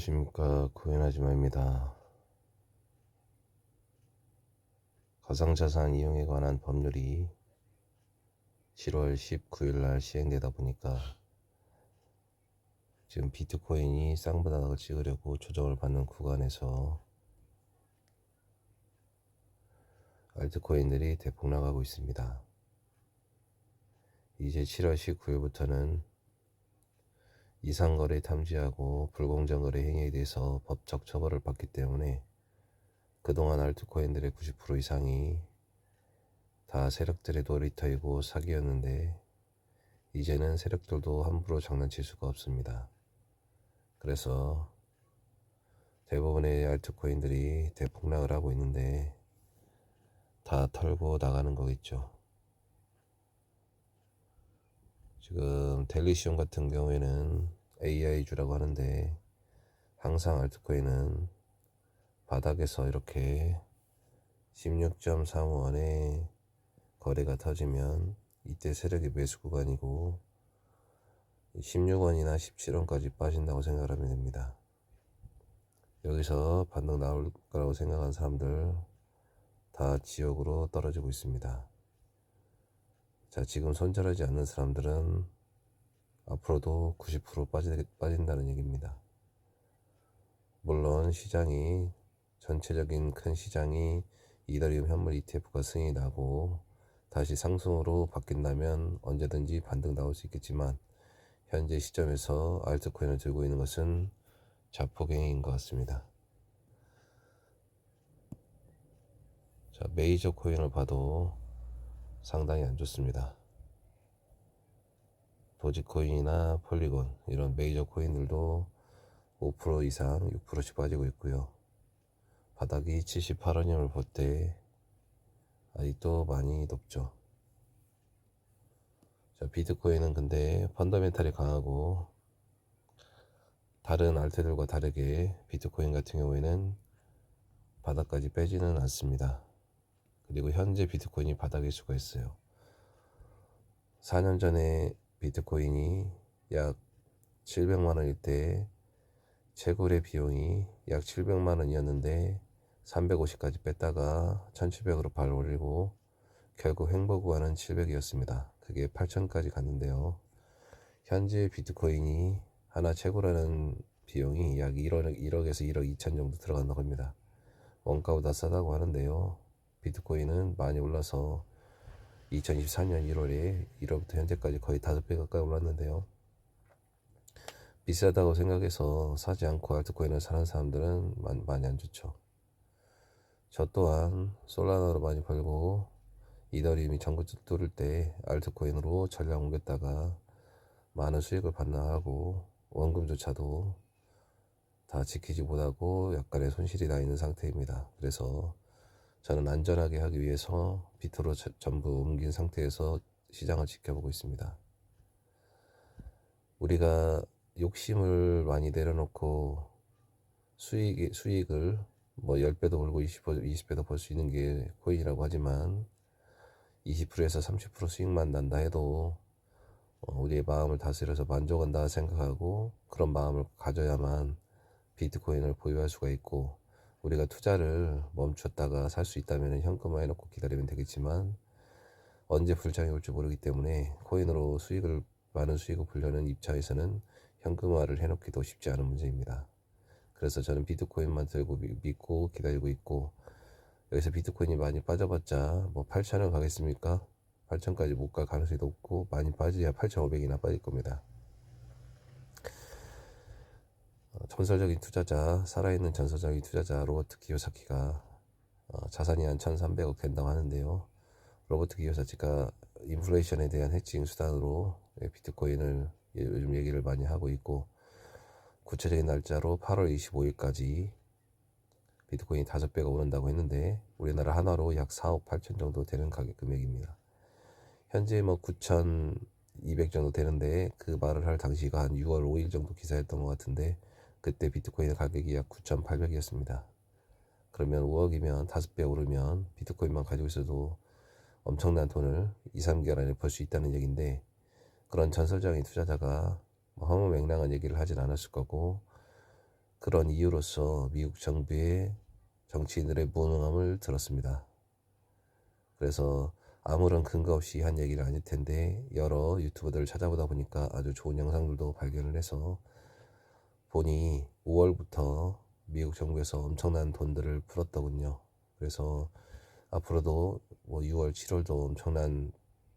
안녕하십니까. 코인하지마입니다. 가상자산 이용에 관한 법률이 7월 19일 날 시행되다 보니까 지금 비트코인이 쌍바닥을 찍으려고 조정을 받는 구간에서 알트코인들이 대폭락하고 있습니다. 이제 7월 19일부터는 이상거래 탐지하고 불공정 거래 행위에 대해서 법적 처벌을 받기 때문에 그동안 알트코인들의 90% 이상이 다 세력들의 놀이터이고 사기였는데 이제는 세력들도 함부로 장난칠 수가 없습니다. 그래서 대부분의 알트코인들이 대폭락을 하고 있는데 다 털고 나가는 거겠죠. 지금 델리시온 같은 경우에는 AI주라고 하는데 항상 알트코인은 바닥에서 이렇게 16.35원에 거래가 터지면 이때 세력의 매수 구간이고 16원이나 17원까지 빠진다고 생각을 하면 됩니다. 여기서 반등 나올 거라고 생각한 사람들 다 지옥으로 떨어지고 있습니다. 자, 지금 손절하지 않는 사람들은 앞으로도 90% 빠진다는 얘기입니다. 물론 시장이 전체적인 큰 시장이 이더리움 현물 ETF가 승인이 나고 다시 상승으로 바뀐다면 언제든지 반등 나올 수 있겠지만 현재 시점에서 알트코인을 들고 있는 것은 자폭행위인 것 같습니다. 자, 메이저 코인을 봐도 상당히 안 좋습니다. 도지코인이나 폴리곤 이런 메이저 코인들도 5% 이상 6%씩 빠지고 있고요. 바닥이 78원임을 볼 때 아직도 많이 높죠. 자, 비트코인은 근데 펀더멘탈이 강하고 다른 알트들과 다르게 비트코인 같은 경우에는 바닥까지 빼지는 않습니다. 그리고 현재 비트코인이 바닥일 수가 있어요. 4년 전에 비트코인이 약 700만 원일 때 채굴의 비용이 약 700만 원이었는데 350까지 뺐다가 1700으로 발 올리고 결국 횡보 구간은 700이었습니다. 그게 8000까지 갔는데요. 현재 비트코인이 하나 채굴하는 비용이 약 1억에서 1억 2천 정도 들어간다고 합니다. 원가보다 싸다고 하는데요. 비트코인은 많이 올라서 2024년 1월에 1월부터 현재까지 거의 5배 가까이 올랐는데요. 비싸다고 생각해서 사지 않고 알트코인을 사는 사람들은 많이 안 좋죠. 저 또한 솔라나로 많이 벌고 이더리움이 전구 뚫을 때 알트코인으로 전량 옮겼다가 많은 수익을 반납하고 원금조차도 다 지키지 못하고 약간의 손실이 나 있는 상태입니다. 그래서 저는 안전하게 하기 위해서 비트로 전부 옮긴 상태에서 시장을 지켜보고 있습니다. 우리가 욕심을 많이 내려놓고 수익을 뭐 10배도 벌고 20배도 벌 수 있는 게 코인이라고 하지만 20%에서 30% 수익만 난다 해도 우리의 마음을 다스려서 만족한다 생각하고 그런 마음을 가져야만 비트코인을 보유할 수가 있고 우리가 투자를 멈췄다가 살 수 있다면 현금화 해놓고 기다리면 되겠지만 언제 불장이 올지 모르기 때문에 코인으로 많은 수익을 보려는 입장에서는 현금화를 해놓기도 쉽지 않은 문제입니다. 그래서 저는 비트코인만 들고 믿고 기다리고 있고 여기서 비트코인이 많이 빠져봤자 뭐 8,000원 가겠습니까? 8,000까지 못 갈 가능성이 높고 많이 빠져야 8,500이나 빠질 겁니다. 전설적인 투자자, 살아있는 전설적인 투자자 로버트 키요사키가 자산이 한 1,300억 된다고 하는데요. 로버트 키요사키가 인플레이션에 대한 해칭 수단으로 비트코인을 요즘 얘기를 많이 하고 있고 구체적인 날짜로 8월 25일까지 비트코인이 5배가 오른다고 했는데 우리나라 하나로 약 4억 8천 정도 되는 가격 금액입니다. 현재 뭐 9,200 정도 되는데 그 말을 할 당시가 한 6월 5일 정도 기사였던 것 같은데 그때 비트코인의 가격이 약 9,800이었습니다. 그러면 5억이면 5배 오르면 비트코인만 가지고 있어도 엄청난 돈을 2, 3개월 안에 벌 수 있다는 얘기인데 그런 전설적인 투자자가 허무맹랑한 얘기를 하진 않았을 거고 그런 이유로서 미국 정부의 정치인들의 무능함을 들었습니다. 그래서 아무런 근거 없이 한 얘기는 아닐 텐데 여러 유튜버들을 찾아보다 보니까 아주 좋은 영상들도 발견을 해서 보니 5월부터 미국 정부에서 엄청난 돈들을 풀었더군요. 그래서 앞으로도 뭐 6월, 7월도 엄청난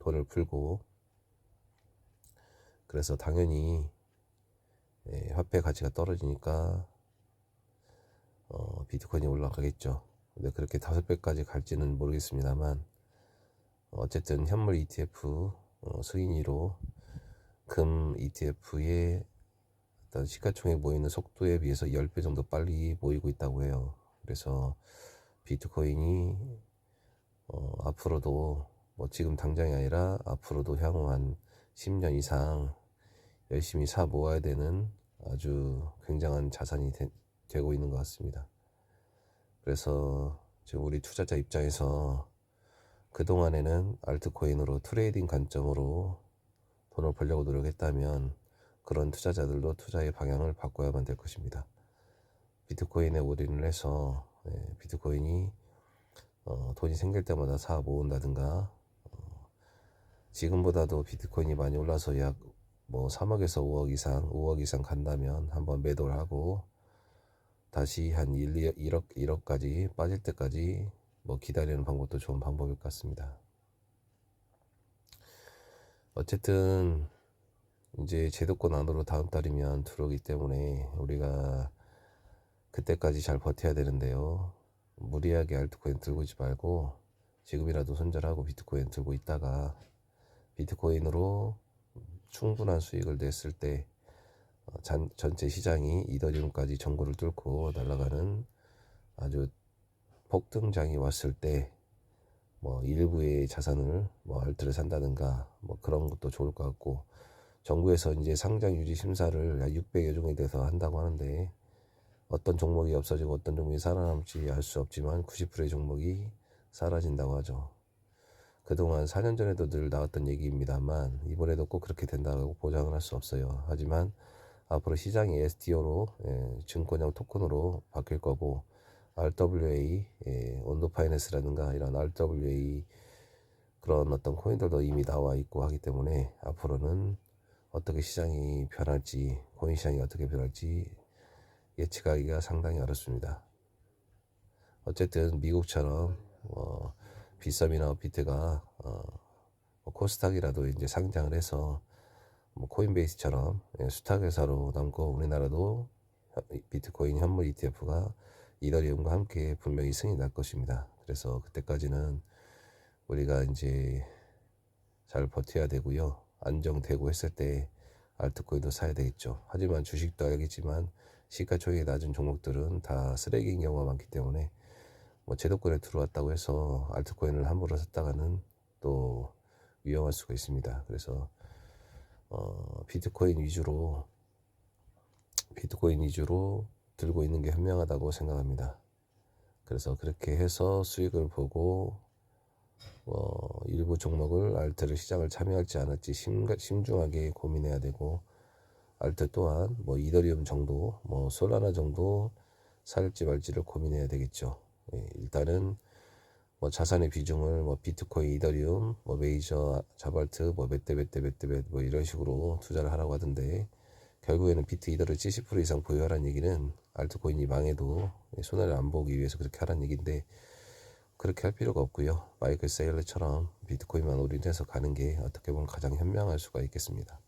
돈을 풀고, 그래서 당연히 화폐 가치가 떨어지니까 비트코인이 올라가겠죠. 근데 그렇게 5배까지 갈지는 모르겠습니다만, 어쨌든 현물 ETF 승인위로 금 ETF의 어떤 시가총액 모이는 속도에 비해서 10배 정도 빨리 모이고 있다고 해요. 그래서 비트코인이 앞으로도 뭐 지금 당장이 아니라 앞으로도 향후 한 10년 이상 열심히 사 모아야 되는 아주 굉장한 자산이 되고 있는 것 같습니다. 그래서 지금 우리 투자자 입장에서 그동안에는 알트코인으로 트레이딩 관점으로 돈을 벌려고 노력했다면 그런 투자자들도 투자의 방향을 바꿔야만 될 것입니다. 비트코인에 올인을 해서 비트코인이 돈이 생길 때마다 사 모은다든가, 지금보다도 비트코인이 많이 올라서 약 뭐 3억에서 5억 이상 간다면 한번 매도를 하고 다시 한 1억까지 빠질 때까지 뭐 기다리는 방법도 좋은 방법일 것 같습니다. 어쨌든 이제 제도권 안으로 다음 달이면 들어오기 때문에 우리가 그때까지 잘 버텨야 되는데요. 무리하게 알트코인 들고 있지 말고 지금이라도 손절하고 비트코인 들고 있다가 비트코인으로 충분한 수익을 냈을 때 전체 시장이 이더리움까지 전고를 뚫고 날아가는 아주 폭등장이 왔을 때 뭐 일부의 자산을 뭐 알트를 산다든가 뭐 그런 것도 좋을 것 같고, 정부에서 이제 상장 유지 심사를 600여 종에 대해서 한다고 하는데 어떤 종목이 없어지고 어떤 종목이 살아남을지 알 수 없지만 90%의 종목이 사라진다고 하죠. 그동안 4년 전에도 늘 나왔던 얘기입니다만 이번에도 꼭 그렇게 된다고 보장을 할 수 없어요. 하지만 앞으로 시장이 STO로 증권형 토큰으로 바뀔 거고, RWA 온도 파이낸스라든가 이런 RWA 그런 어떤 코인들도 이미 나와 있고 하기 때문에 앞으로는 어떻게 시장이 변할지, 코인 시장이 어떻게 변할지 예측하기가 상당히 어렵습니다. 어쨌든 미국처럼 비썸이나 비트가 코스닥이라도 이제 상장을 해서 뭐 코인베이스처럼 수탁 회사로 남고, 우리나라도 비트코인 현물 ETF가 이더리움과 함께 분명히 승인이 날 것입니다. 그래서 그때까지는 우리가 이제 잘 버텨야 되고요. 안정되고 했을 때 알트코인도 사야 되겠죠. 하지만 주식도 알겠지만 시가총액이 낮은 종목들은 다 쓰레기인 경우가 많기 때문에 뭐 제도권에 들어왔다고 해서 알트코인을 함부로 샀다가는 또 위험할 수가 있습니다. 그래서 비트코인 위주로 들고 있는 게 현명하다고 생각합니다. 그래서 그렇게 해서 수익을 보고 일부 종목을 알트를 시장을 참여할지 안 할지 심중하게 고민해야 되고, 알트 또한 뭐 이더리움 정도, 뭐 솔라나 정도 살지 말지를 고민해야 되겠죠. 일단은 뭐 자산의 비중을 뭐 비트코인, 이더리움, 뭐 메이저, 자발트, 뭐 몇 대 뭐 이런 식으로 투자를 하라고 하던데, 결국에는 비트 이더를 70% 이상 보유하라는 얘기는 알트코인이 망해도 손해를 안 보기 위해서 그렇게 하라는 얘기인데, 그렇게 할 필요가 없고요. 마이클 세일러처럼 비트코인만 올인해서 가는 게 어떻게 보면 가장 현명할 수가 있겠습니다.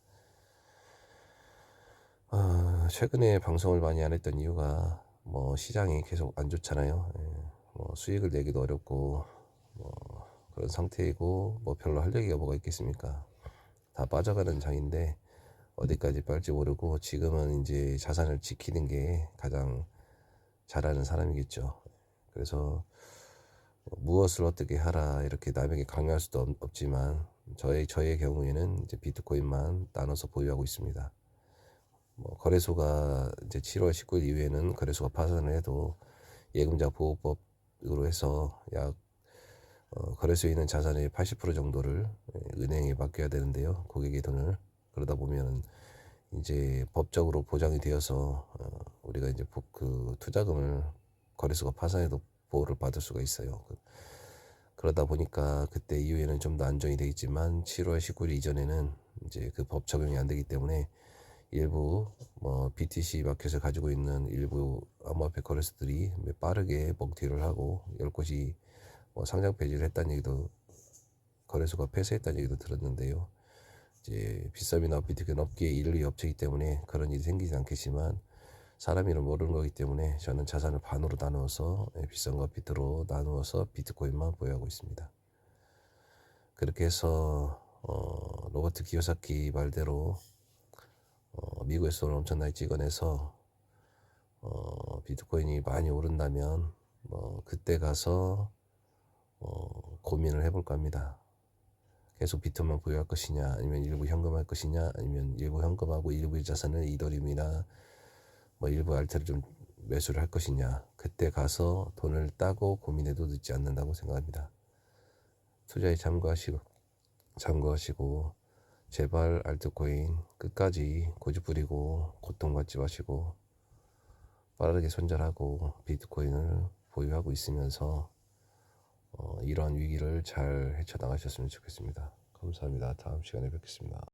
최근에 방송을 많이 안 했던 이유가 뭐 시장이 계속 안 좋잖아요. 뭐 수익을 내기도 어렵고 뭐 그런 상태이고, 뭐 별로 할 얘기가 뭐가 있겠습니까? 다 빠져가는 장인데 어디까지 빨지 모르고, 지금은 이제 자산을 지키는 게 가장 잘하는 사람이겠죠. 그래서 무엇을 어떻게 하라 이렇게 남에게 강요할 수도 없지만 저의 경우에는 이제 비트코인만 나눠서 보유하고 있습니다. 뭐 거래소가 이제 7월 19일 이후에는 거래소가 파산을 해도 예금자 보호법으로 해서 약 거래소에 있는 자산의 80% 정도를 은행에 맡겨야 되는데요. 고객의 돈을. 그러다 보면 이제 법적으로 보장이 되어서 우리가 이제 그 투자금을 거래소가 파산해도 보호를 받을 수가 있어요. 그러다 보니까 그때 이후에는 좀 더 안정이 되겠지만 7월 19일 이전에는 이제 그 법 적용이 안 되기 때문에 일부 BTC 마켓을 가지고 있는 일부 암호화폐 거래소들이 빠르게 먹튀를 하고 10곳이 상장 폐지를 했다는 얘기도, 거래소가 폐쇄했다는 얘기도 들었는데요. 이제 빗썸이나 비트코인 업계에 일의 업체이기 때문에 그런 일이 생기지 않겠지만 사람 일은 모르는 거기 때문에 저는 자산을 반으로 나누어서 빗썸과 비트로 나누어서 비트코인만 보유하고 있습니다. 그렇게 해서 로버트 키요사키 말대로 미국에서 돈을 엄청나게 찍어내서 비트코인이 많이 오른다면 그때 가서 고민을 해볼까 합니다. 계속 비트만 보유할 것이냐, 아니면 일부 현금할 것이냐, 아니면 일부 현금하고 일부 자산을 이더리움이나 일부 알트를 좀 매수를 할 것이냐. 그때 가서 돈을 따고 고민해도 늦지 않는다고 생각합니다. 투자에 참고하시고 제발 알트코인 끝까지 고집부리고 고통받지 마시고 빠르게 손절하고 비트코인을 보유하고 있으면서 이런 위기를 잘 헤쳐나가셨으면 좋겠습니다. 감사합니다. 다음 시간에 뵙겠습니다.